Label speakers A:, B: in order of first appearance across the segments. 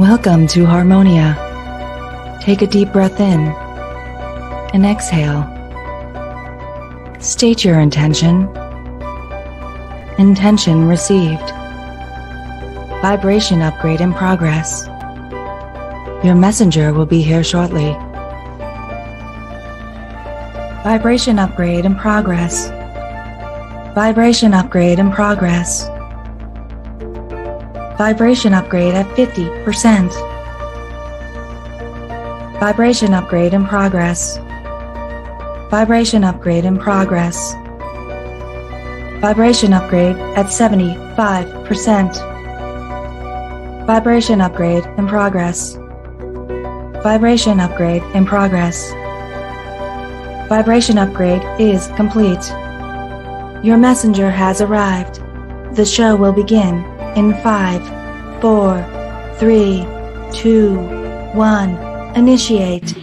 A: Welcome to Harmonia. Take a deep breath in and exhale. State your intention. Intention received. Vibration upgrade in progress. Your messenger will be here shortly. Vibration upgrade in progress. Vibration upgrade in progress. Vibration upgrade at 50%. Vibration upgrade in progress. Vibration upgrade in progress. Vibration upgrade at 75%. Vibration upgrade in progress. Vibration upgrade in progress. Vibration upgrade is complete. Your messenger has arrived. The show will begin in 5, 4, 3, 2, 1. Initiate.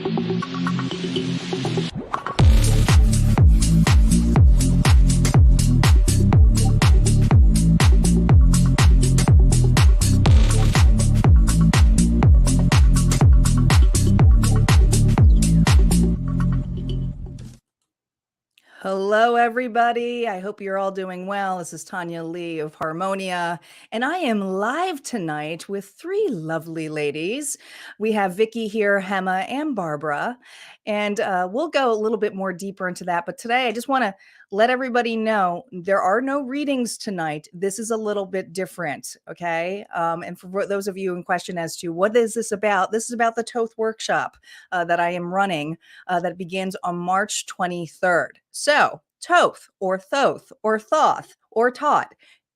B: Hello, everybody. I hope you're all doing well. This is Tanya Lea of Harmonia, and I am live tonight with three lovely ladies. We have Vicki here, Hema, and Barbara, and we'll go a little bit more deeper into that. But today, I just want to let everybody know there are no readings tonight. This is a little bit different, okay? And for those of you in question as to what is this about, this is about the Thoth workshop that I am running that begins on March 23rd. So Thoth or Thoth or Thoth or Thoth,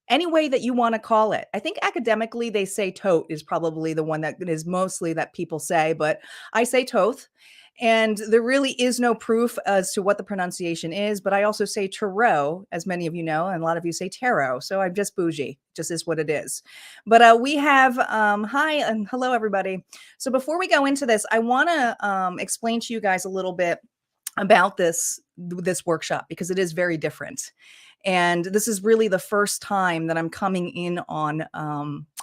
B: any way that you want to call it. I think academically they say Thoth is probably the one that is mostly that people say, but I say Thoth. And there really is no proof as to what the pronunciation is, but I also say tarot, as many of you know, and a lot of you say tarot. So I'm just bougie, just is what it is. But we have, hi and hello, everybody. So before we go into this, I want to explain to you guys a little bit about this workshop because it is very different. And this is really the first time that I'm coming in on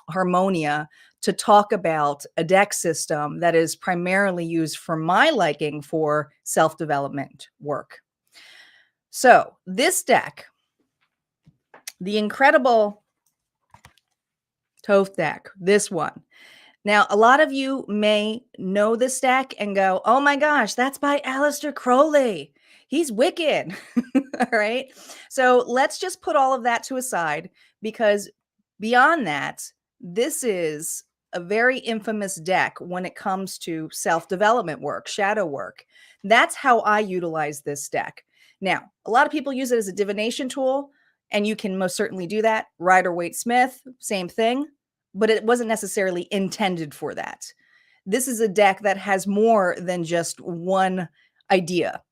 B: Harmonia to talk about a deck system that is primarily used for my liking for self-development work. So this deck, the incredible Thoth Deck, this one. Now, a lot of you may know this deck and go, oh my gosh, that's by Aleister Crowley. He's wicked. All right. So let's just put all of that to a side because beyond that, this is a very infamous deck when it comes to self-development work, shadow work. That's how I utilize this deck. Now, a lot of people use it as a divination tool, and you can most certainly do that. Rider-Waite-Smith, same thing, but it wasn't necessarily intended for that. This is a deck that has more than just one idea.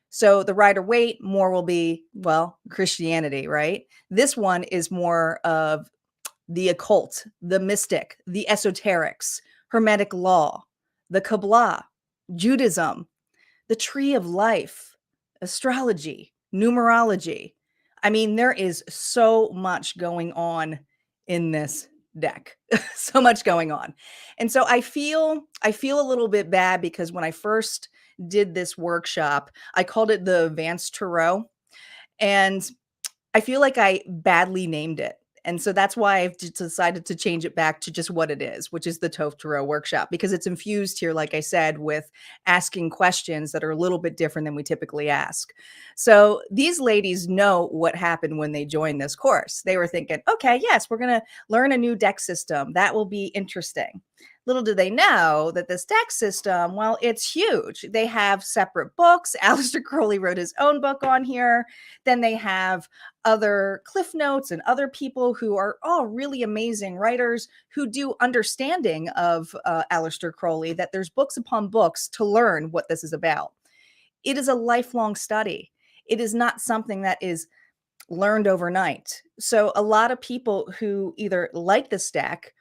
B: So the Rider-Waite more will be, well, Christianity, right? This one is more of the occult, the mystic, the esoterics, Hermetic law, the Kabbalah, Judaism, the tree of life, astrology, numerology. I mean, there is so much going on in this deck. So much going on. And so I feel a little bit bad because when I first did this workshop, I called it the Advanced Tarot. And I feel like I badly named it. And so that's why I've decided to change it back to just what it is, which is the Thoth Tarot workshop, because it's infused here, like I said, with asking questions that are a little bit different than we typically ask. So these ladies know what happened when they joined this course. They were thinking, okay, yes, we're going to learn a new deck system. That will be interesting. Little do they know that this deck system, well, it's huge. They have separate books. Aleister Crowley wrote his own book on here. Then they have other cliff notes and other people who are all really amazing writers who do understanding of Aleister Crowley, that there's books upon books to learn what this is about. It is a lifelong study. It is not something that is learned overnight. So a lot of people who either like this deck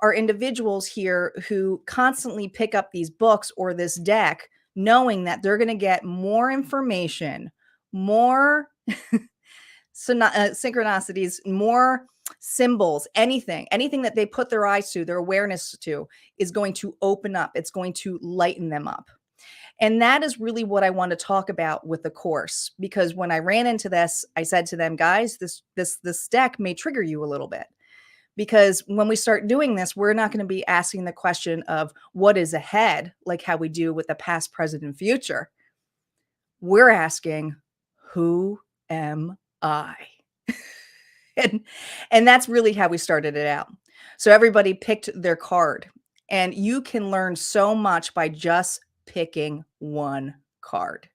B: are individuals here who constantly pick up these books or this deck, knowing that they're going to get more information, more synchronicities, more symbols, anything that they put their eyes to, their awareness to, is going to open up. It's going to lighten them up. And that is really what I want to talk about with the course, because when I ran into this, I said to them, guys, this deck may trigger you a little bit, because when we start doing this, we're not going to be asking the question of what is ahead, like how we do with the past, present, and future. We're asking, who am I? And that's really how we started it out. So everybody picked their card, and you can learn so much by just picking one card.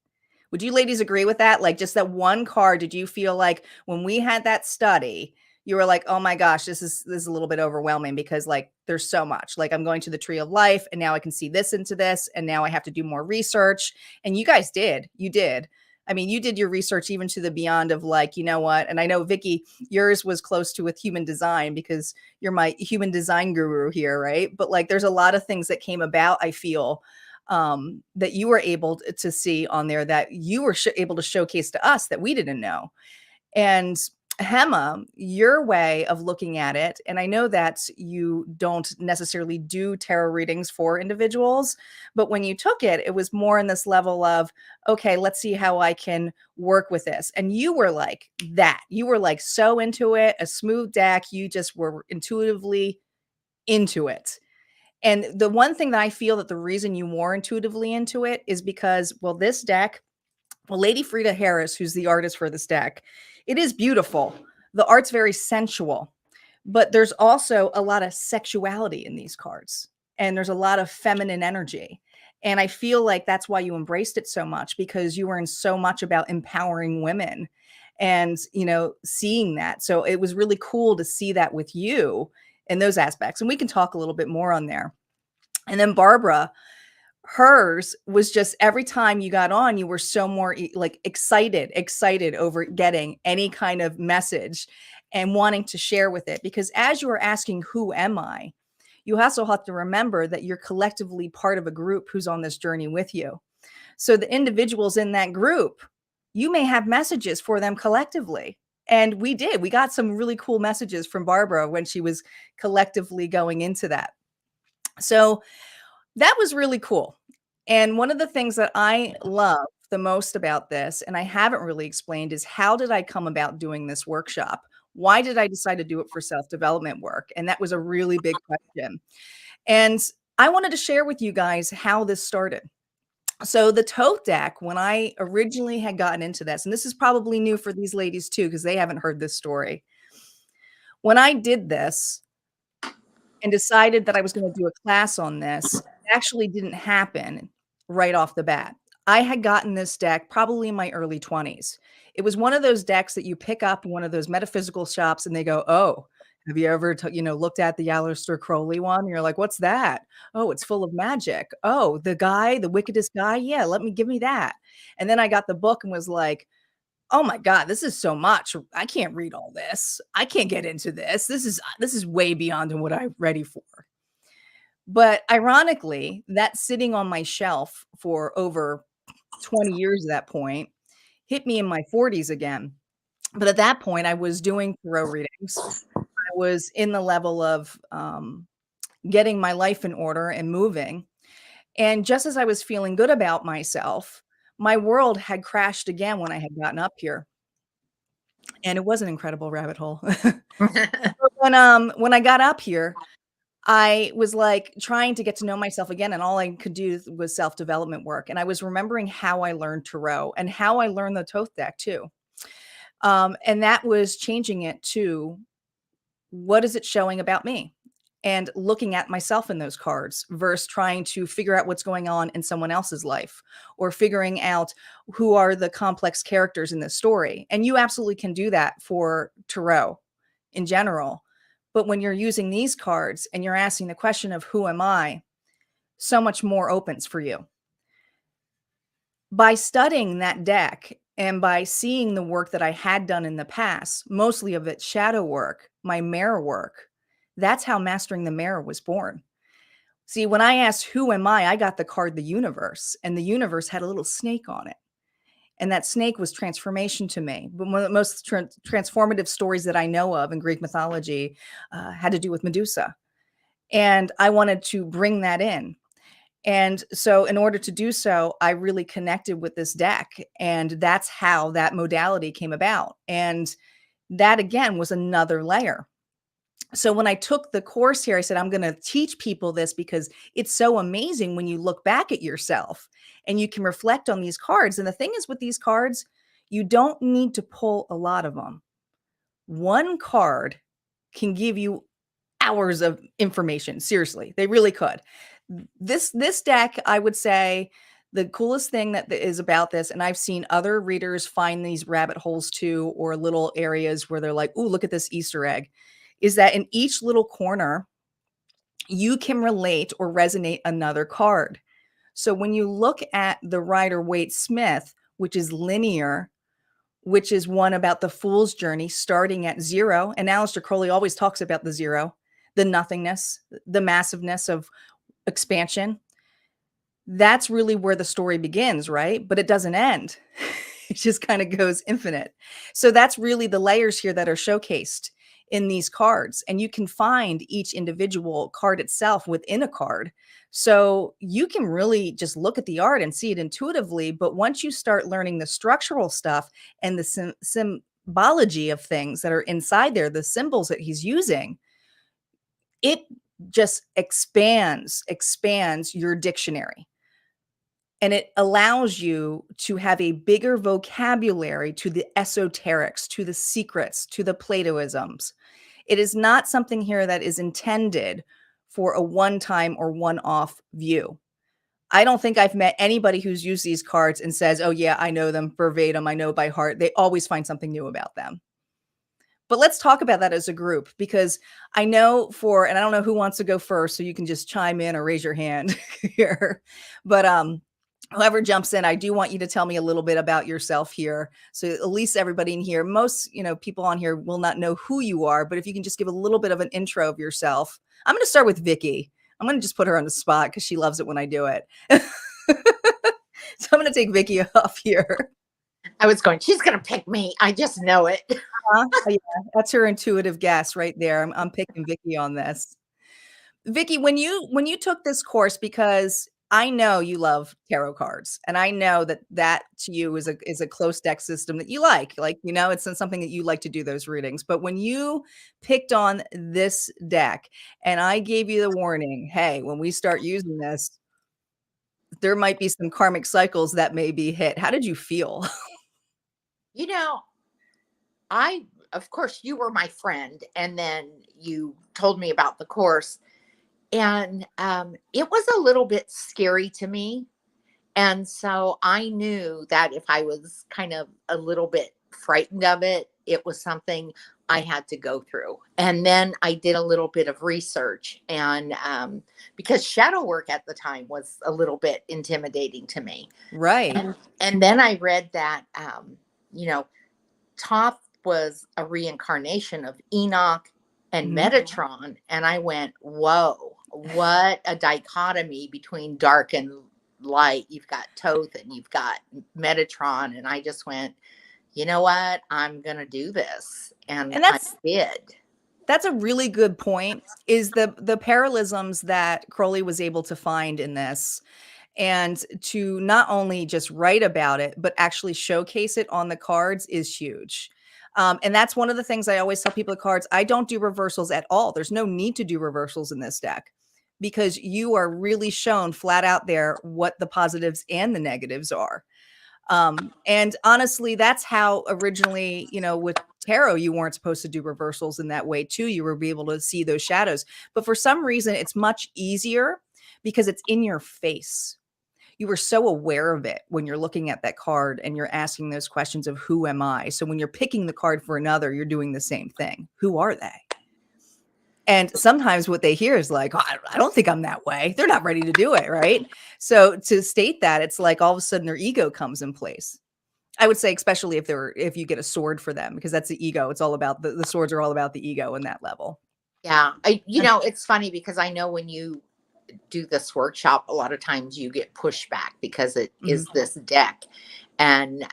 B: Would you ladies agree with that? Like, just that one card, did you feel like when we had that study, you were like, oh my gosh, this is a little bit overwhelming, because like there's so much. Like, I'm going to the Tree of Life, and now I can see this into this, and now I have to do more research. And you guys did. You did. I mean, you did your research even to the beyond of like, you know what? And I know, Vicki, yours was close to with human design, because you're my human design guru here, right? But like, there's a lot of things that came about, I feel, that you were able to see on there, that you were able to showcase to us that we didn't know. And Hema, your way of looking at it, and I know that you don't necessarily do tarot readings for individuals, but when you took it, it was more in this level of, okay, let's see how I can work with this. And you were like that. You were like so into it, a smooth deck. You just were intuitively into it. And the one thing that I feel that the reason you were intuitively into it is because, well, this deck, well, Lady Frida Harris, who's the artist for this deck, it is beautiful. The art's very sensual, but there's also a lot of sexuality in these cards, and there's a lot of feminine energy. And I feel like that's why you embraced it so much, because you were in so much about empowering women and, you know, seeing that. So it was really cool to see that with you in those aspects. And we can talk a little bit more on there. And then Barbara, hers was just every time you got on, you were so more like excited over getting any kind of message and wanting to share with it. Because as you were asking, who am I? You also have to remember that you're collectively part of a group who's on this journey with you. So the individuals in that group, you may have messages for them collectively. And we did. We got some really cool messages from Barbara when she was collectively going into that. So that was really cool. And one of the things that I love the most about this, and I haven't really explained, is how did I come about doing this workshop? Why did I decide to do it for self-development work? And that was a really big question. And I wanted to share with you guys how this started. So the Thoth deck, when I originally had gotten into this, and this is probably new for these ladies too, because they haven't heard this story. When I did this and decided that I was going to do a class on this, it actually didn't happen right off the bat. I had gotten this deck probably in my early 20s. It was one of those decks that you pick up in one of those metaphysical shops and they go, oh, have you ever, looked at the Aleister Crowley one? And you're like, what's that? Oh, it's full of magic. Oh, the guy, the wickedest guy. Yeah, give me that. And then I got the book and was like, oh my God, this is so much. I can't read all this. I can't get into this. This is way beyond what I'm ready for. But ironically, that's sitting on my shelf for over 20 years at that point, hit me in my 40s again. But at that point, I was doing tarot readings. I was in the level of getting my life in order and moving. And just as I was feeling good about myself, my world had crashed again when I had gotten up here. And it was an incredible rabbit hole. When I got up here, I was like trying to get to know myself again, and all I could do was self-development work. And I was remembering how I learned tarot and how I learned the Thoth deck too. And that was changing it to, what is it showing about me? And looking at myself in those cards versus trying to figure out what's going on in someone else's life, or figuring out who are the complex characters in this story. And you absolutely can do that for tarot in general. But when you're using these cards and you're asking the question of who am I, so much more opens for you. By studying that deck and by seeing the work that I had done in the past, mostly of it shadow work, my mirror work, that's how Mastering the Mirror was born. See, when I asked who am I got the card, the universe, and the universe had a little snake on it. And that snake was transformation to me. But one of the most transformative stories that I know of in Greek mythology had to do with Medusa. And I wanted to bring that in. And so in order to do so, I really connected with this deck. And that's how that modality came about. And that, again, was another layer. So when I took the course here, I said, I'm going to teach people this because it's so amazing when you look back at yourself and you can reflect on these cards. And the thing is with these cards, you don't need to pull a lot of them. One card can give you hours of information. Seriously, they really could. This deck, I would say, the coolest thing that is about this, and I've seen other readers find these rabbit holes too, or little areas where they're like, "Ooh, look at this Easter egg," is that in each little corner, you can relate or resonate another card. So when you look at the Rider-Waite-Smith, which is linear, which is one about the fool's journey starting at zero, and Aleister Crowley always talks about the zero, the nothingness, the massiveness of expansion. That's really where the story begins, right? But it doesn't end. It just kind of goes infinite. So that's really the layers here that are showcased in these cards. And you can find each individual card itself within a card. So you can really just look at the art and see it intuitively. But once you start learning the structural stuff and the symbology of things that are inside there, the symbols that he's using, it just expands your dictionary. And it allows you to have a bigger vocabulary to the esoterics, to the secrets, to the Platoisms. It is not something here that is intended for a one-time or one-off view. I don't think I've met anybody who's used these cards and says, oh yeah, I know them verbatim, I know by heart. They always find something new about them. But let's talk about that as a group, because I know and I don't know who wants to go first, so you can just chime in or raise your hand here. But whoever jumps in, I do want you to tell me a little bit about yourself here. So at least everybody in here, most, people on here will not know who you are, but if you can just give a little bit of an intro of yourself. I'm going to start with Vicki. I'm going to just put her on the spot because she loves it when I do it. So I'm going to take Vicki off here.
C: I was going, she's going to pick me. I just know it.
B: Yeah, that's her intuitive guess right there. I'm picking Vicki on this. Vicki, when you took this course, because I know you love tarot cards, and I know that to you is a close deck system that you like, it's something that you like to do those readings. But when you picked on this deck and I gave you the warning, hey, when we start using this, there might be some karmic cycles that may be hit. How did you feel?
C: Of course, you were my friend, and then you told me about the course, and it was a little bit scary to me. And so I knew that if I was kind of a little bit frightened of it, it was something I had to go through. And then I did a little bit of research, and because shadow work at the time was a little bit intimidating to me.
B: Right.
C: And then I read that, Thoth was a reincarnation of Enoch and Metatron. And I went, whoa, what a dichotomy between dark and light. You've got Thoth and you've got Metatron. And I just went, you know what? I'm going to do this. And I did.
B: That's a really good point, is the parallelisms that Crowley was able to find in this, and to not only just write about it, but actually showcase it on the cards is huge. And that's one of the things I always tell people with cards. I don't do reversals at all. There's no need to do reversals in this deck, because you are really shown flat out there what the positives and the negatives are. And honestly, that's how originally, with tarot, you weren't supposed to do reversals in that way too. You were able to see those shadows. But for some reason, it's much easier because it's in your face. You were so aware of it when you're looking at that card and you're asking those questions of who am I? So when you're picking the card for another, you're doing the same thing. Who are they? And sometimes what they hear is like, oh, I don't think I'm that way. They're not ready to do it, right? So to state that, it's like all of a sudden their ego comes in place. I would say, especially if you get a sword for them, because that's the ego. It's all about the swords are all about the ego in that level.
C: Yeah. It's funny because I know when you do this workshop, a lot of times you get pushback because it is this deck. And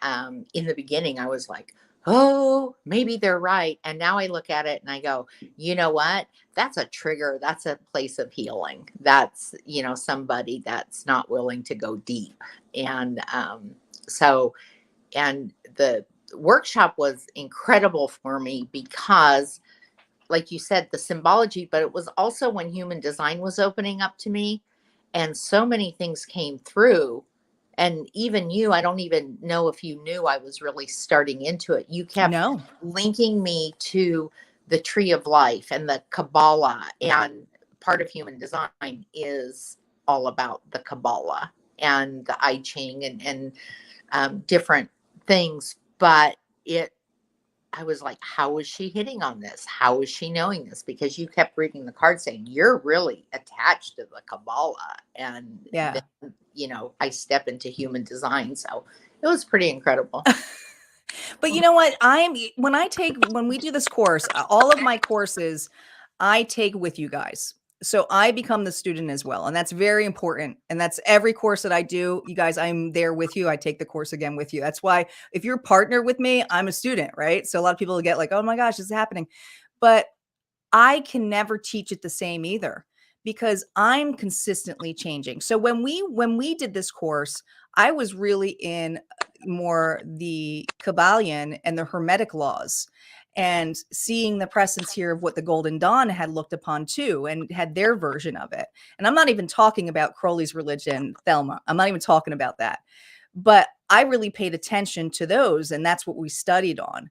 C: in the beginning, I was like, oh, maybe they're right. And now I look at it and I go, you know what? That's a trigger. That's a place of healing. That's, you know, somebody that's not willing to go deep. And and the workshop was incredible for me because, like you said, the symbology, but it was also when human design was opening up to me. And so many things came through. And even you, I don't even know if you knew I was really starting into it. You kept linking me to the tree of life and the Kabbalah. And part of human design is all about the Kabbalah and the I Ching and different things. But I was like, how is she hitting on this? How is she knowing this? Because you kept reading the card saying you're really attached to the Kabbalah. And then, you know, I step into human design. So it was pretty incredible.
B: But you know what? When we do this course, all of my courses, I take with you guys. So I become the student as well. And that's very important. And that's every course that I do. You guys, I'm there with you. I take the course again with you. That's why if you're partnered with me, I'm a student, right? So a lot of people get like, oh my gosh, this is happening. But I can never teach it the same either because I'm consistently changing. So when we did this course, I was really in more the Kabbalion and the Hermetic laws and seeing the presence here of what the Golden Dawn had looked upon too and had their version of it. And I'm not even talking about Crowley's religion, Thelma. I'm not even talking about that. But I really paid attention to those, and that's what we studied on.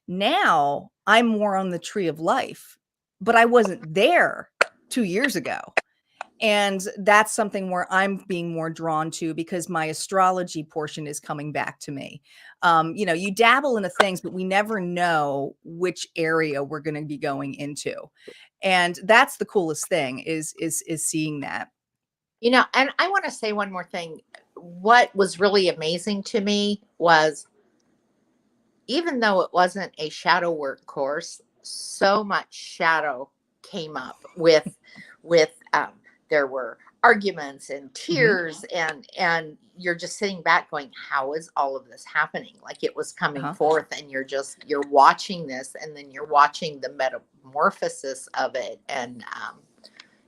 B: Now I'm more on the tree of life, but I wasn't there 2 years ago. And that's something where I'm being more drawn to because my astrology portion is coming back to me. You know, you dabble into things, but we never know which area we're going to be going into. And that's the coolest thing is seeing that.
C: You know, and I want to say one more thing. What was really amazing to me was, even though it wasn't a shadow work course, so much shadow came up with there were arguments and tears and you're just sitting back going, how is all of this happening? Like it was coming forth and you're watching this and then you're watching the metamorphosis of it. And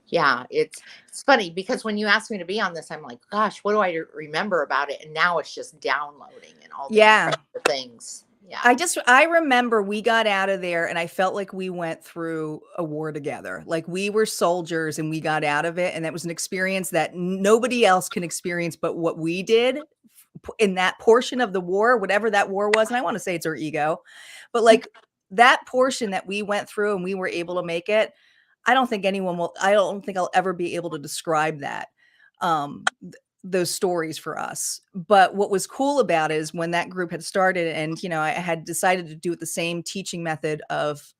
C: yeah, it's funny because when you asked me to be on this, I'm like, gosh, what do I remember about it? And now it's just downloading and all the incredible things. Yeah.
B: I remember we got out of there and I felt like we went through a war together. Like we were soldiers and we got out of it. And that was an experience that nobody else can experience, but what we did in that portion of the war, whatever that war was. And I want to say it's our ego, but like that portion that we went through and we were able to make it. I don't think I'll ever be able to describe that. Those stories for us. But what was cool about it is when that group had started and, you know, I had decided to do it the same teaching method of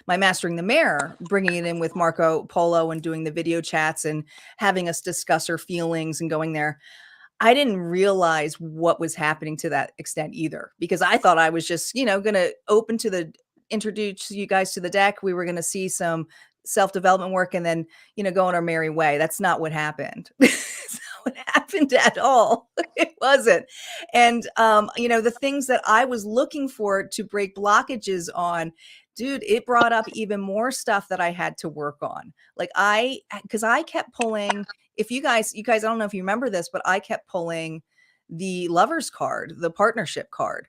B: my Mastering the Mirror, bringing it in with Marco Polo and doing the video chats and having us discuss our feelings and going there. I didn't realize what was happening to that extent either, because I thought I was just, you know, going to introduce you guys to the deck. We were going to see some self-development work and then, you know, go on our merry way. That's not what happened. It's not what happened at all. It wasn't. And, you know, the things that I was looking for to break blockages on, dude, it brought up even more stuff that I had to work on. Like because I kept pulling, if you guys, I don't know if you remember this, but I kept pulling the Lover's card, the partnership card.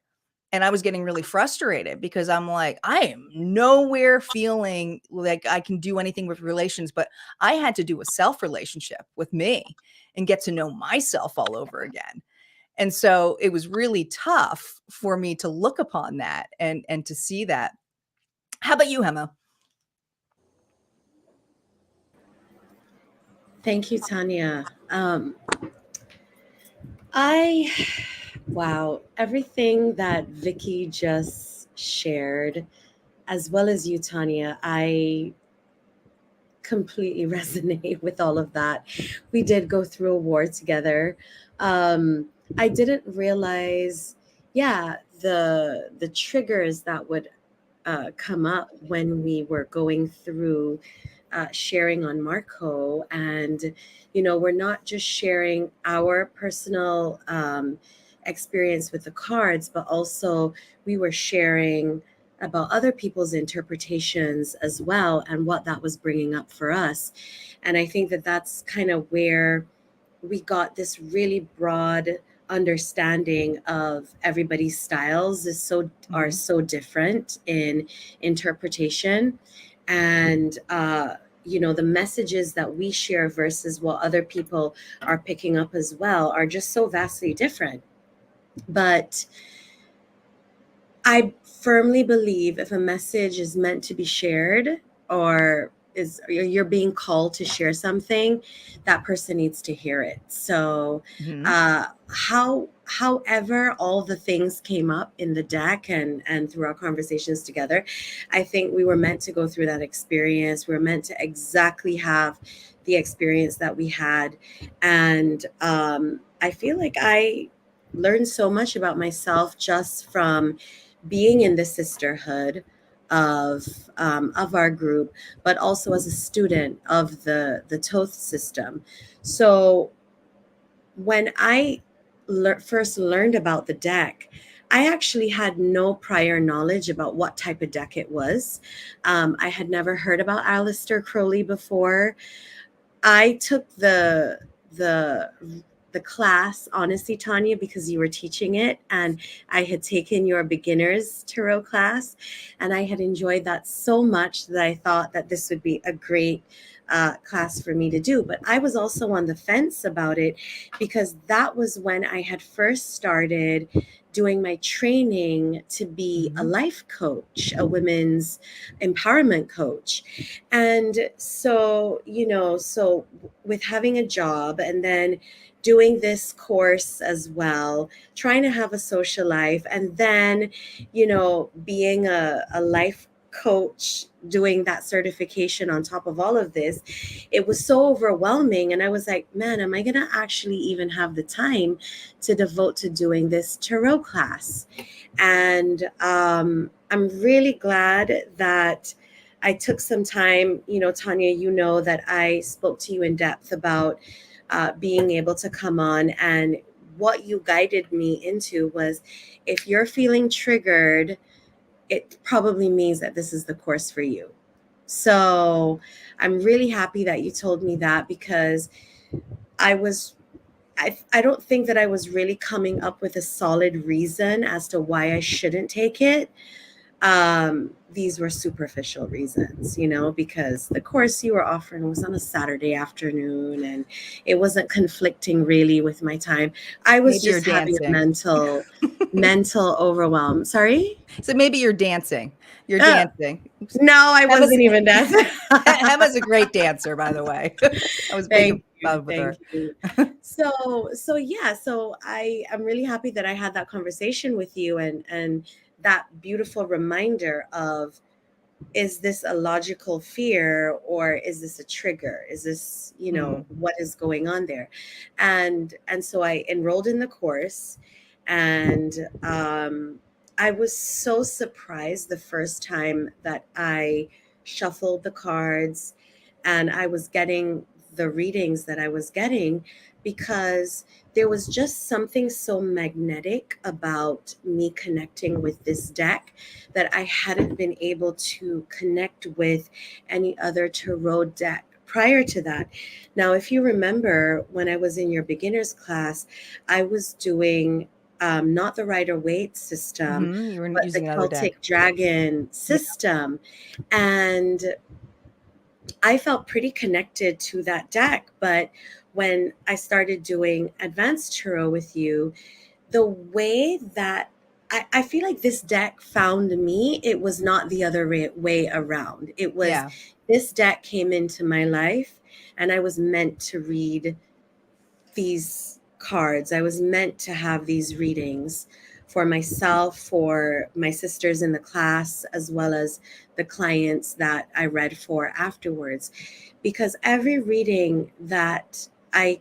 B: And I was getting really frustrated because I'm like, I am nowhere feeling like I can do anything with relations, but I had to do a self relationship with me and get to know myself all over again. And so it was really tough for me to look upon that and to see that. How about you, Hema?
D: Thank you, Tanya. Wow, everything that Vicki just shared, as well as you, Tanya, I completely resonate with all of that. We did go through a war together. I didn't realize, the triggers that would come up when we were going through sharing on Marco. And, we're not just sharing our personal experience with the cards, but also we were sharing about other people's interpretations as well and what that was bringing up for us. And I think that that's kind of where we got this really broad understanding of everybody's styles are so different in interpretation. And the messages that we share versus what other people are picking up as well are just so vastly different. But I firmly believe if a message is meant to be shared, or you're being called to share something, that person needs to hear it. So however all the things came up in the deck and through our conversations together, I think we were meant to go through that experience. We were meant to exactly have the experience that we had. And I feel like I learned so much about myself just from being in the sisterhood of our group, but also as a student of the Thoth system. So when I first learned about the deck, I actually had no prior knowledge about what type of deck it was. I had never heard about Aleister Crowley before. I took the class, honestly, Tanya, because you were teaching it, and I had taken your beginners tarot class, and I had enjoyed that so much that I thought that this would be a great class for me to do. But I was also on the fence about it because that was when I had first started doing my training to be a life coach, a women's empowerment coach. And so, so with having a job and then doing this course as well, trying to have a social life, and then, being a life coach, doing that certification on top of all of this, it was so overwhelming. And I was like, man, am I going to actually even have the time to devote to doing this tarot class? And I'm really glad that I took some time. Tanya, that I spoke to you in depth about being able to come on, and what you guided me into was, if you're feeling triggered, it probably means that this is the course for you. So I'm really happy that you told me that, because I don't think that I was really coming up with a solid reason as to why I shouldn't take it. These were superficial reasons, because the course you were offering was on a Saturday afternoon, and it wasn't conflicting really with my time. I was
B: Maybe
D: just
B: you're
D: having a
B: dancing.
D: mental overwhelm. Sorry?
B: So maybe you're dancing. You're dancing.
D: No, I wasn't even dancing.
B: Emma's a great dancer, by the way. I was big in love with her.
D: Thank you. So yeah, so I'm really happy that I had that conversation with you, and that beautiful reminder of, is this a logical fear, or is this a trigger? Is this, what is going on there? And so I enrolled in the course, and I was so surprised the first time that I shuffled the cards and I was getting the readings that I was getting, because there was just something so magnetic about me connecting with this deck that I hadn't been able to connect with any other tarot deck prior to that. Now, if you remember, when I was in your beginners class, I was doing not the Rider-Waite system,
B: You were
D: but
B: using
D: the
B: another deck.
D: Celtic Dragon system. And I felt pretty connected to that deck. But when I started doing advanced tarot with you, the way that I feel like this deck found me, it was not the other way around. It was this deck came into my life, and I was meant to read these cards. I was meant to have these readings for myself, for my sisters in the class, as well as the clients that I read for afterwards. Because every reading that I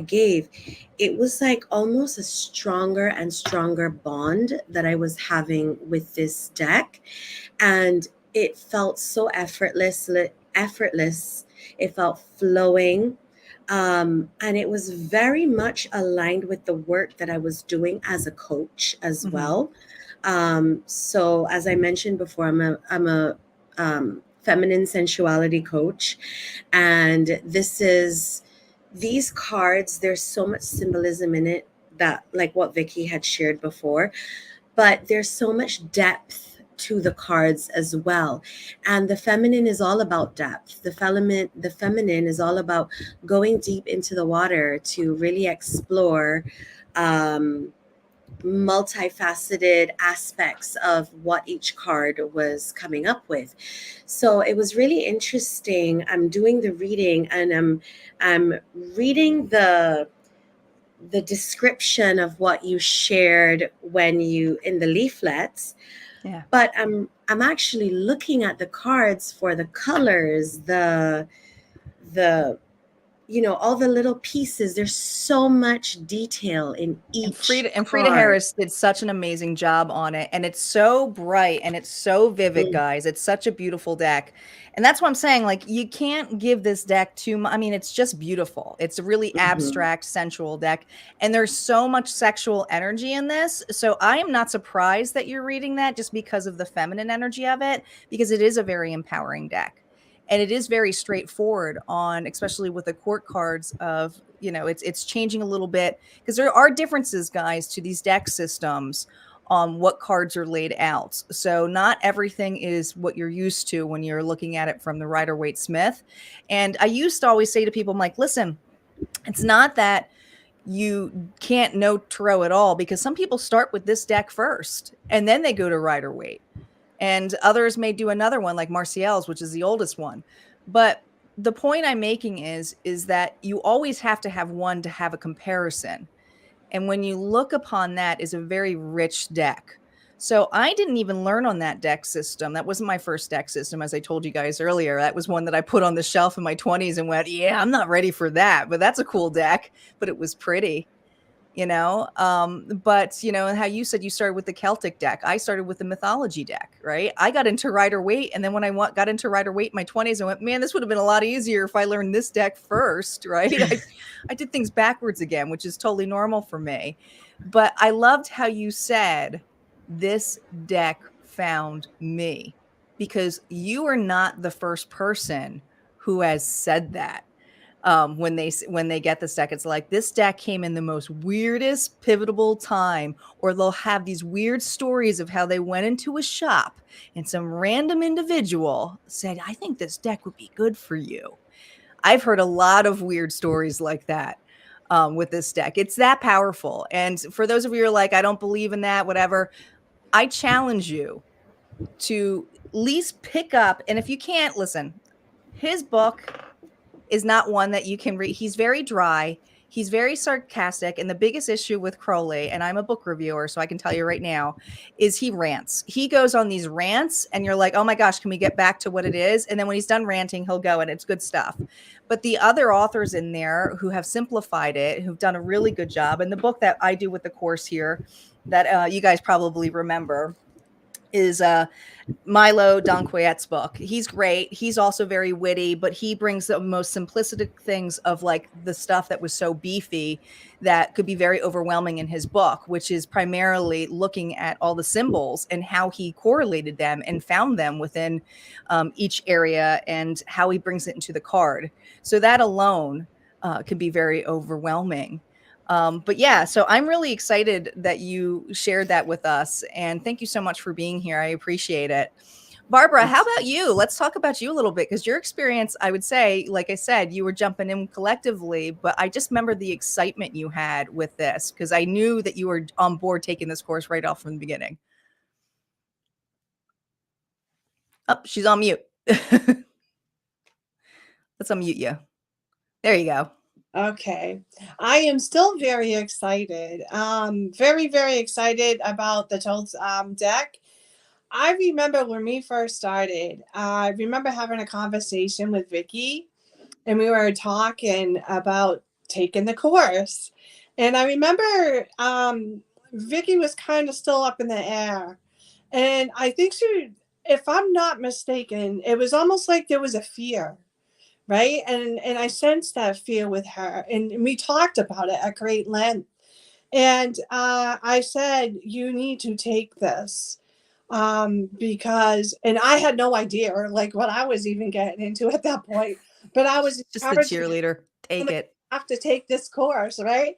D: gave, it was like almost a stronger and stronger bond that I was having with this deck. And it felt so effortless. effortless. It felt flowing. And it was very much aligned with the work that I was doing as a coach as well. So as I mentioned before, I'm a feminine sensuality coach, and these cards, there's so much symbolism in it, that like what Vicki had shared before, but there's so much depth to the cards as well. And the feminine is all about depth. The feminine is all about going deep into the water to really explore multifaceted aspects of what each card was coming up with. So it was really interesting. I'm doing the reading, and I'm reading the description of what you shared when you in the leaflets.
B: Yeah.
D: But I'm actually looking at the cards for the colors, the all the little pieces. There's so much detail in each
B: And Frida
D: card.
B: Harris did such an amazing job on it, and it's so bright and it's so vivid, guys. It's such a beautiful deck. And that's what I'm saying, like, you can't give this deck too much. I mean, it's just beautiful. It's a really abstract, sensual deck, and there's so much sexual energy in this. So I am not surprised that you're reading that, just because of the feminine energy of it, because it is a very empowering deck. And it is very straightforward on, especially with the court cards of, it's changing a little bit, because there are differences, guys, to these deck systems on what cards are laid out. So not everything is what you're used to when you're looking at it from the Rider-Waite-Smith. And I used to always say to people, I'm like, listen, it's not that you can't know tarot at all, because some people start with this deck first and then they go to Rider-Waite. And others may do another one like Martial's, which is the oldest one. But the point I'm making is that you always have to have one to have a comparison. And when you look upon that, is a very rich deck. So I didn't even learn on that deck system. That wasn't my first deck system, as I told you guys earlier. That was one that I put on the shelf in my 20s and went, yeah, I'm not ready for that. But that's a cool deck. But it was pretty. But how you said you started with the Celtic deck, I started with the mythology deck, right? I got into Rider-Waite, and then when I got into Rider-Waite in my 20s, I went, man, this would have been a lot easier if I learned this deck first, right? I did things backwards again, which is totally normal for me. But I loved how you said this deck found me, because you are not the first person who has said that. When they get this deck, it's like, this deck came in the most weirdest pivotal time, or they'll have these weird stories of how they went into a shop and some random individual said, I think this deck would be good for you. I've heard a lot of weird stories like that with this deck. It's that powerful. And for those of you who are like, I don't believe in that, whatever, I challenge you to at least pick up. And if you can't, listen, his book is not one that you can read. He's very dry. He's very sarcastic. And the biggest issue with Crowley, and I'm a book reviewer, so I can tell you right now, is he rants. He goes on these rants and you're like, oh my gosh, can we get back to what it is? And then when he's done ranting, he'll go, and it's good stuff. But the other authors in there who have simplified it, who've done a really good job, and the book that I do with the course here that you guys probably remember is Milo Donquet's book. He's great. He's also very witty, but he brings the most simplistic things of like the stuff that was so beefy that could be very overwhelming in his book, which is primarily looking at all the symbols and how he correlated them and found them within each area, and how he brings it into the card. So that alone can be very overwhelming. But yeah, so I'm really excited that you shared that with us, and thank you so much for being here. I appreciate it. Barbara, how about you? Let's talk about you a little bit, because your experience, I would say, like I said, you were jumping in collectively, but I just remember the excitement you had with this, because I knew that you were on board taking this course right off from the beginning. Oh, she's on mute. Let's unmute you. There you go.
E: Okay. I am still very excited. Very, very excited about the Thoth deck. I remember when we first started, I remember having a conversation with Vicki, and we were talking about taking the course. And I remember Vicki was kind of still up in the air. And I think if I'm not mistaken, it was almost like there was a fear, right? And I sensed that fear with her, and we talked about it at great length. And I said, you need to take this, because, and I had no idea or like what I was even getting into at that point, but I was
B: Just the
E: encouraging,
B: cheerleader. Take
E: you
B: it.
E: have to take this course, right?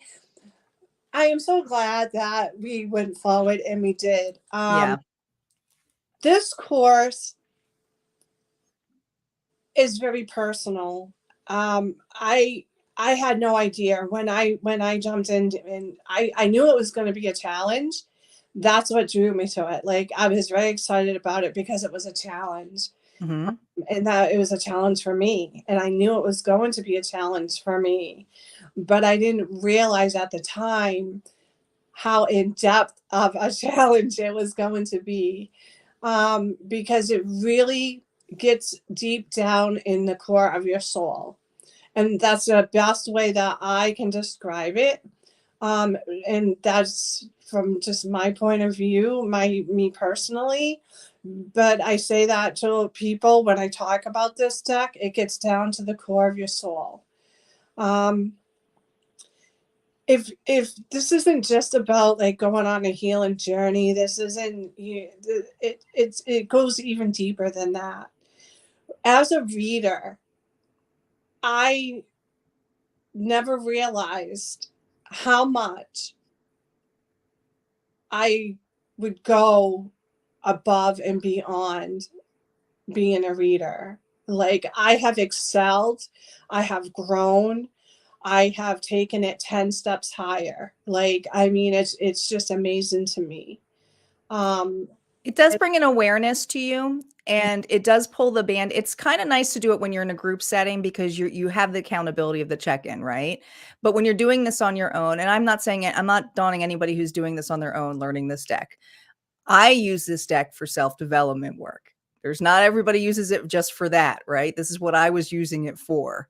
E: I am so glad that we went forward and we did.
B: Yeah.
E: This course is very personal. I had no idea when I jumped in, and I knew it was going to be a challenge. That's what drew me to it. Like, I was very excited about it because it was a challenge,
B: Mm-hmm.
E: and that it was a challenge for me, and I knew it was going to be a challenge for me, but I didn't realize at the time how in depth of a challenge it was going to be, because it really gets deep down in the core of your soul. And that's the best way that I can describe it. And that's from just my point of view, me personally. But I say that to people when I talk about this deck, it gets down to the core of your soul. If this isn't just about like going on a healing journey, this isn't it goes even deeper than that. As a reader, I never realized how much I would go above and beyond being a reader. Like, I have excelled, I have grown, I have taken it 10 steps higher. Like, I mean, it's just amazing to me.
B: It does bring an awareness to you, and it does pull the band. It's kind of nice to do it when you're in a group setting because you have the accountability of the check-in, right? But when you're doing this on your own, and I'm not saying it, I'm not dawning anybody who's doing this on their own, learning this deck. I use this deck for self-development work. There's not everybody uses it just for that, right? This is what I was using it for.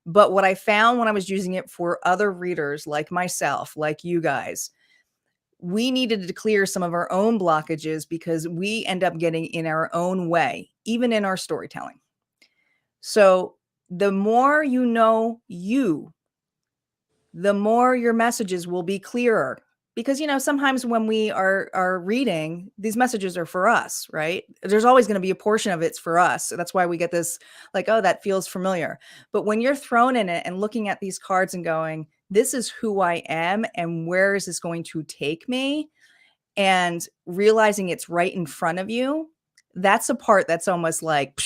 B: But what I found when I was using it for other readers like myself, like you guys, we needed to clear some of our own blockages because we end up getting in our own way, even in our storytelling. So the more you know you, the more your messages will be clearer. Because, you know, sometimes when we are reading, these messages are for us, right? There's always going to be a portion of it's for us. So that's why we get this like, oh, that feels familiar. But when you're thrown in it and looking at these cards and going, this is who I am and where is this going to take me? And realizing it's right in front of you, that's a part that's almost like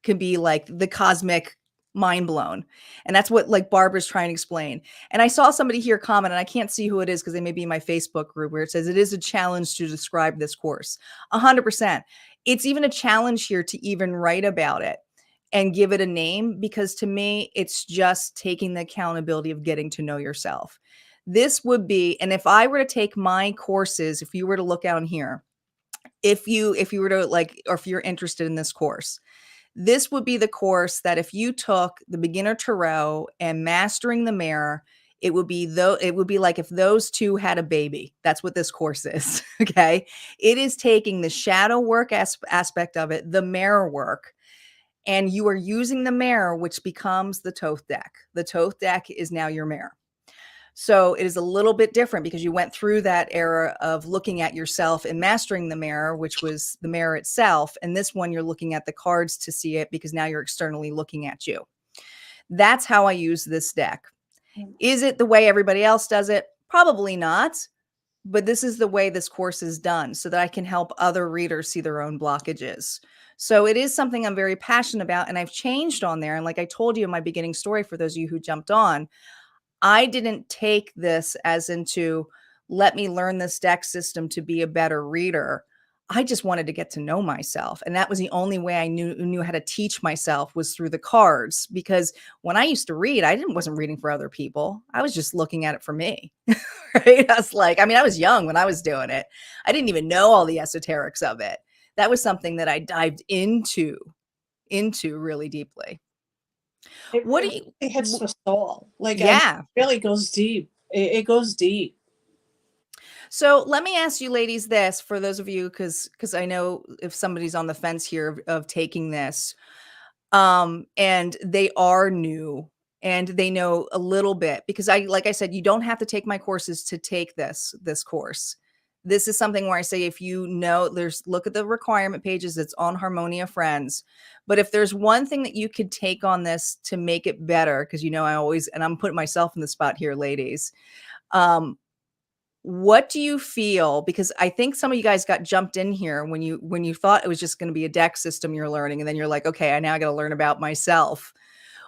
B: can be like the cosmic mind blown. And that's what like Barbara's trying to explain. And I saw somebody here comment, and I can't see who it is because they may be in my Facebook group, where it says it is a challenge to describe this course. 100%. It's even a challenge here to even write about it and give it a name, because to me, it's just taking the accountability of getting to know yourself. This would be, and if I were to take my courses, if you were to look out here, if you were to like, or if you're interested in this course, this would be the course that if you took the beginner tarot and mastering the mirror, it would be like if those two had a baby. That's what this course is. Okay. It is taking the shadow work aspect of it, the mirror work, and you are using the mirror, which becomes the Thoth deck. The Thoth deck is now your mirror. So it is a little bit different because you went through that era of looking at yourself and mastering the mirror, which was the mirror itself. And this one, you're looking at the cards to see it because now you're externally looking at you. That's how I use this deck. Is it the way everybody else does it? Probably not. But this is the way this course is done so that I can help other readers see their own blockages. So it is something I'm very passionate about, and I've changed on there. And like I told you in my beginning story, for those of you who jumped on, I didn't take this as into let me learn this deck system to be a better reader. I just wanted to get to know myself. And that was the only way I knew how to teach myself, was through the cards. Because when I used to read, wasn't reading for other people. I was just looking at it for me. Right? I was like, I mean, I was young when I was doing it. I didn't even know all the esoterics of it. That was something that I dived into really deeply. What do you?
E: It hits the soul. Like,
B: Yeah.
E: it really goes deep. It goes deep.
B: So let me ask you ladies this, for those of you, because I know if somebody's on the fence here of taking this, and they are new and they know a little bit, because like I said, you don't have to take my courses to take this course. This is something where I say, if you know, look at the requirement pages, it's on Harmonia Friends. But if there's one thing that you could take on this to make it better, because I always, and I'm putting myself in the spot here, ladies, what do you feel? Because I think some of you guys got jumped in here when you thought it was just going to be a deck system you're learning, and then you're like, okay, I got to learn about myself.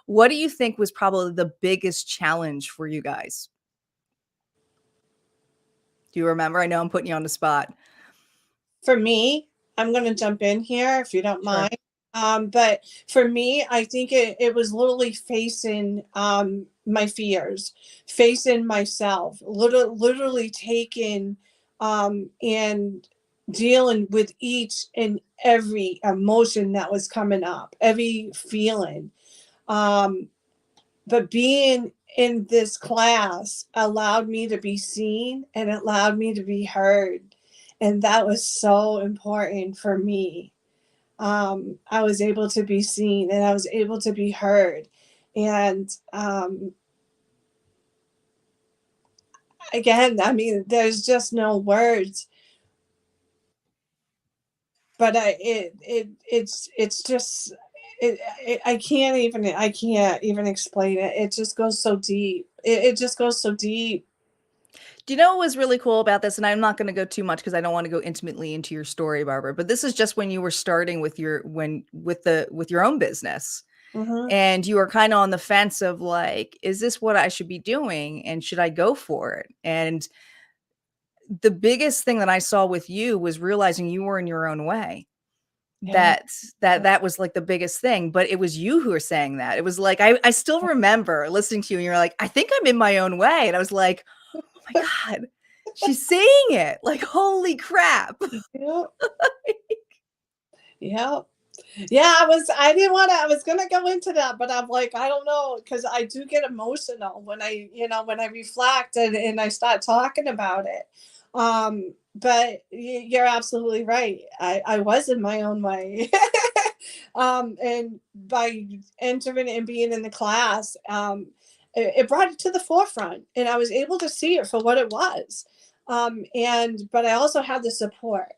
B: What do you think was probably the biggest challenge for you guys? Do you remember? I know I'm putting you on the spot.
E: For me, I'm going to jump in here if you don't
B: Sure.
E: mind. But for me, I think it was literally facing my fears, facing myself, literally taking and dealing with each and every emotion that was coming up, every feeling. But being in this class allowed me to be seen and it allowed me to be heard. And that was so important for me. I was able to be seen and I was able to be heard. And again, I mean, there's just no words. But it's just I can't even explain it. It just goes so deep. It just goes so deep.
B: Do you know what was really cool about this? And I'm not going to go too much because I don't want to go intimately into your story, Barbara. But this is just when you were starting with your own business.
E: Mm-hmm.
B: And you were kind of on the fence of like, is this what I should be doing? And should I go for it? And the biggest thing that I saw with you was realizing you were in your own way.
E: Yeah.
B: That was like the biggest thing, but it was you who were saying that. It was like, I still remember listening to you and you're like, I think I'm in my own way. And I was like, oh my God, she's saying it, like, holy crap.
E: Yeah. Yeah. Yeah, I didn't want to, I was going to go into that, but I'm like, I don't know. Cause I do get emotional when when I reflect and I start talking about it. But you're absolutely right. I was in my own way. And by entering and being in the class, it brought it to the forefront and I was able to see it for what it was. But I also had the support.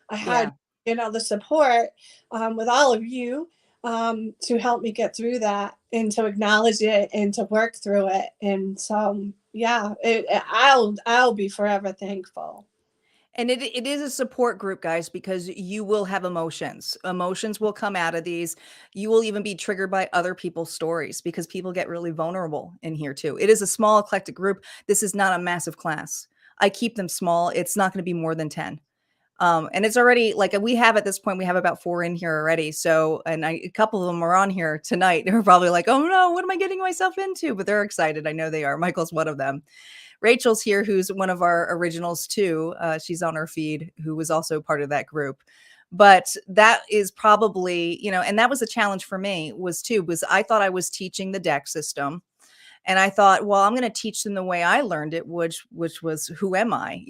E: I had, the support with all of you to help me get through that and to acknowledge it and to work through it. And so, yeah, I'll be forever thankful.
B: And it is a support group, guys, because you will have emotions. Emotions will come out of these. You will even be triggered by other people's stories because people get really vulnerable in here too. It is a small eclectic group. This is not a massive class. I keep them small. It's not going to be more than 10. And it's already like we have at this point, we have about 4 in here already. So, and a couple of them are on here tonight. They're probably like, oh no, what am I getting myself into? But they're excited. I know they are. Michael's one of them. Rachel's here, who's one of our originals too. She's on our feed, who was also part of that group. But that is probably, and that was a challenge for me was I thought I was teaching the deck system. And I thought, well, I'm going to teach them the way I learned it, which was, who am I,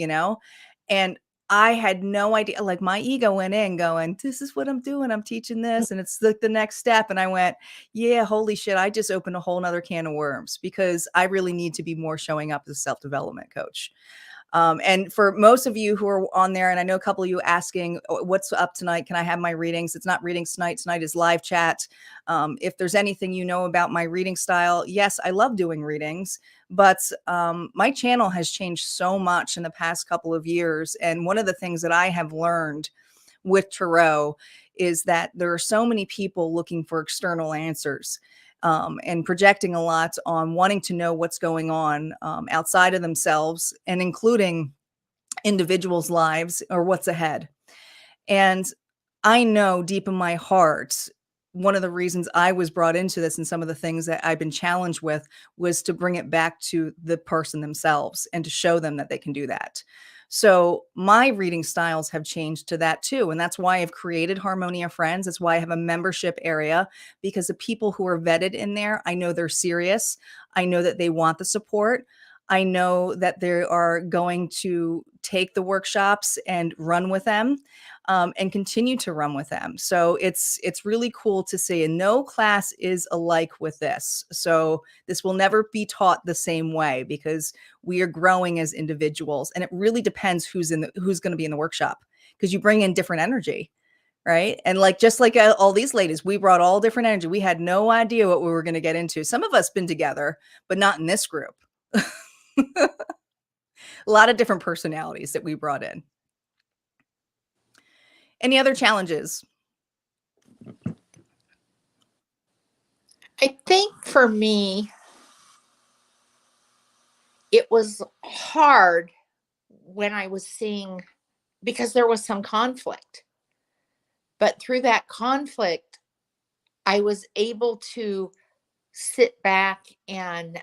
B: And I had no idea, like my ego went in going, this is what I'm doing. I'm teaching this and it's like the next step. And I went, yeah, holy shit. I just opened a whole nother can of worms because I really need to be more showing up as a self-development coach. And for most of you who are on there, and I know a couple of you asking, what's up tonight? Can I have my readings? It's not readings tonight. Tonight is live chat. If there's anything about my reading style, yes, I love doing readings, but my channel has changed so much in the past couple of years. And one of the things that I have learned with tarot is that there are so many people looking for external answers. And projecting a lot on wanting to know what's going on outside of themselves and including individuals' lives or what's ahead. And I know deep in my heart, one of the reasons I was brought into this and some of the things that I've been challenged with was to bring it back to the person themselves and to show them that they can do that. So my reading styles have changed to that too. And that's why I've created Harmonia Friends. That's why I have a membership area, because the people who are vetted in there, I know they're serious. I know that they want the support. I know that they are going to take the workshops and run with them, and continue to run with them. So it's really cool to see. And no class is alike with this. So this will never be taught the same way because we are growing as individuals. And it really depends who's going to be in the workshop, because you bring in different energy. Right. And like, just like all these ladies, we brought all different energy. We had no idea what we were going to get into. Some of us been together, but not in this group. A lot of different personalities that we brought in. Any other challenges?
C: I think for me, it was hard when I was seeing, because there was some conflict. But through that conflict, I was able to sit back and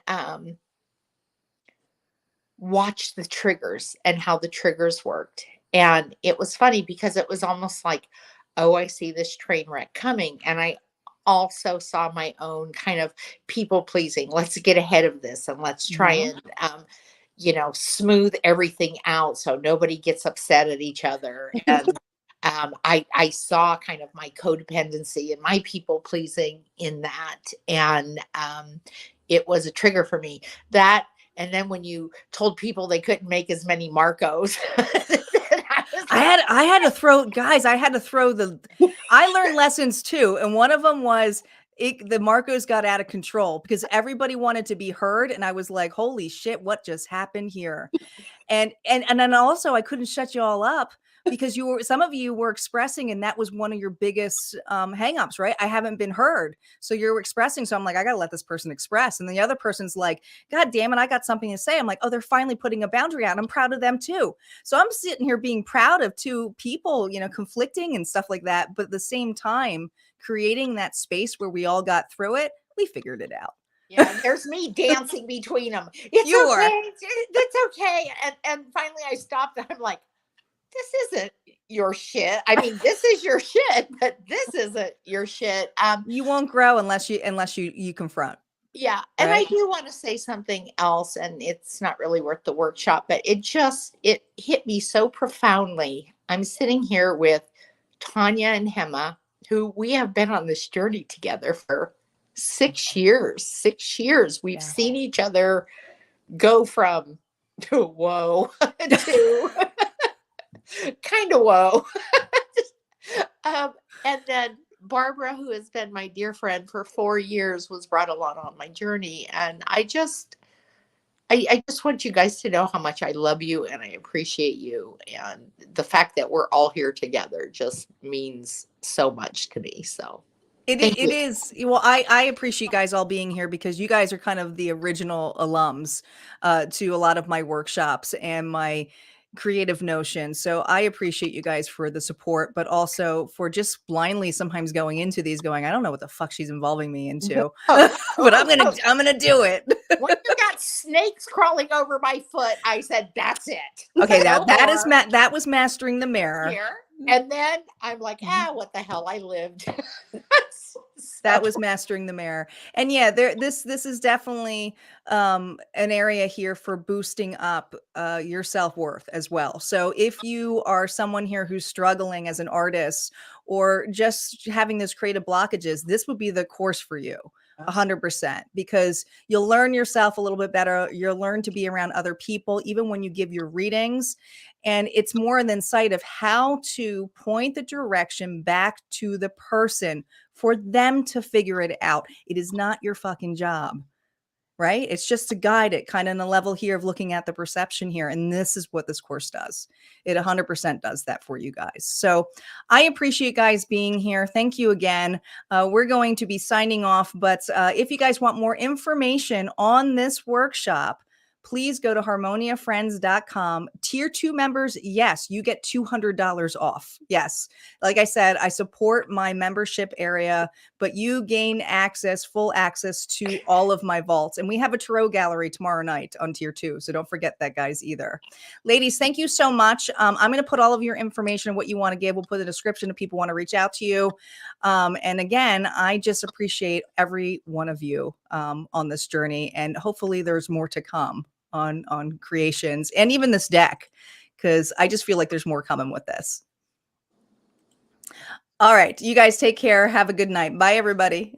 C: watch the triggers and how the triggers worked. And it was funny because it was almost like, oh, I see this train wreck coming. And I also saw my own kind of people pleasing. Let's get ahead of this and let's try and, smooth everything out so nobody gets upset at each other. And I saw kind of my codependency and my people pleasing in that. And it was a trigger for me. That, and then when you told people they couldn't make as many Marcos,
B: I had to throw, guys, I learned lessons too. And one of them was the Marcos got out of control because everybody wanted to be heard. And I was like, holy shit, what just happened here? And then also I couldn't shut you all up because some of you were expressing, and that was one of your biggest hangups, right? I haven't been heard. So you're expressing. So I'm like, I got to let this person express. And the other person's like, God damn it, I got something to say. I'm like, oh, they're finally putting a boundary out. I'm proud of them too. So I'm sitting here being proud of two people, conflicting and stuff like that. But at the same time, creating that space where we all got through it, we figured it out.
C: Yeah, there's me dancing between them. That's okay. And finally I stopped and I'm like, this isn't your shit. I mean, this is your shit, but this isn't your shit.
B: You won't grow unless you confront.
C: Yeah. And right? I do want to say something else, and it's not really worth the workshop, but it hit me so profoundly. I'm sitting here with Tanya and Hema, who we have been on this journey together for 6 years. 6 years. We've seen each other go from whoa to kind of whoa. And then Barbara, who has been my dear friend for 4 years, was brought along on my journey. And I just want you guys to know how much I love you and I appreciate you. And the fact that we're all here together just means so much to me. So
B: it is. Well, I appreciate you guys all being here because you guys are kind of the original alums to a lot of my workshops and my creative notion. So I appreciate you guys for the support, but also for just blindly sometimes going into these going, I don't know what the fuck she's involving me into, but I'm going to do it.
C: When you got snakes crawling over my foot, I said, that's it.
B: Okay. That was mastering the mirror.
C: And then I'm like, what the hell? I lived.
B: That was mastering the mirror. And yeah, this is definitely an area here for boosting up your self-worth as well. So if you are someone here who's struggling as an artist or just having those creative blockages, this would be the course for you. 100%, because you'll learn yourself a little bit better. You'll learn to be around other people, even when you give your readings. And it's more than sight of how to point the direction back to the person for them to figure it out. It is not your fucking job, right? It's just to guide it kind of in a level here of looking at the perception here. And this is what this course does. It 100% does that for you guys. So I appreciate guys being here. Thank you again. We're going to be signing off, but if you guys want more information on this workshop, please go to harmoniafriends.com. Tier 2 members, yes, you get $200 off. Yes. Like I said, I support my membership area, but you gain full access to all of my vaults. And we have a tarot gallery tomorrow night on Tier 2. So don't forget that, guys, either. Ladies, thank you so much. I'm going to put all of your information, what you want to give. We'll put a description if people want to reach out to you. And again, I just appreciate every one of you on this journey. And hopefully there's more to come. on creations and even this deck, because I just feel like there's more coming with this. All right, you guys take care. Have a good night. Bye, everybody.